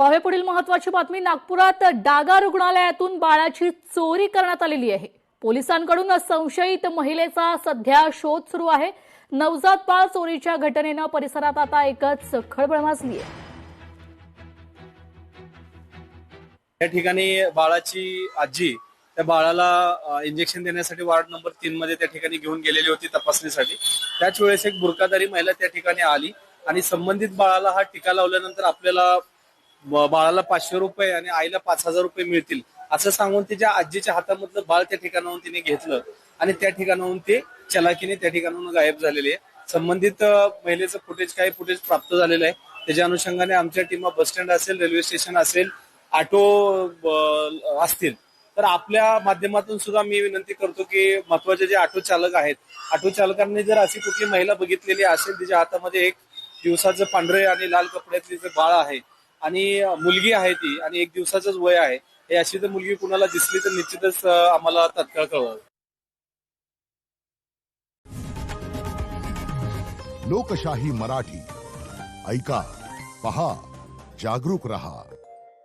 पाहूया पुढील महत्त्वाची बातमी। नागपुरात डागा रुग्णालयातून बाळाची चोरी करण्यात आलेली आहे। पोलिसांकडून संशयित महिलेचा सध्या शोध सुरू आहे। नवजात बाळ चोरीच्या घटनेनं परिसरात आता एकच खळबळ माजली आहे। या ठिकाणी बाळाची आजी त्या बाळाला इंजेक्शन देण्यासाठी वार्ड नंबर 3 मध्ये त्या ठिकाणी घेऊन गेलेली होती तपासणीसाठी। त्याच वेळेस एक बुरकाधारी महिला त्या ठिकाणी आली आणि संबंधित बाळाला हा टीका लावल्यानंतर आपल्याला बाळाला 500 रुपये आणि आईला 5000 रुपये मिळतील असं सांगून तिच्या आजीच्या हातामधलं बाळ त्या ठिकाणाहून तिने घेतलं आणि त्या ठिकाणाहून ते चलाकीने त्या ठिकाणाहून गायब झालेले आहे। संबंधित महिलेचं काही फुटेज प्राप्त झालेलं आहे। त्याच्या अनुषंगाने आमच्या टीमा बस स्टँड असेल, रेल्वे स्टेशन असेल, ऑटो असतील तर आपल्या माध्यमातून सुद्धा मी विनंती करतो की महत्वाचे जे ऑटो चालक आहेत, ऑटो चालकांनी जर अशी कुठली महिला बघितलेली असेल तिच्या हातामध्ये एक दिवसाचं पांढरे आणि लाल कपड्यातली जे बाळ आहे आणि मुलगी आहे ती आणि 1 दिवसाचंच वय आहे, हे अशी जर मुलगी कुणाला दिसली तर निश्चितच आम्हाला तात्काळ कळवावं। लोकशाही मराठी ऐका, पहा, जागरूक रहा।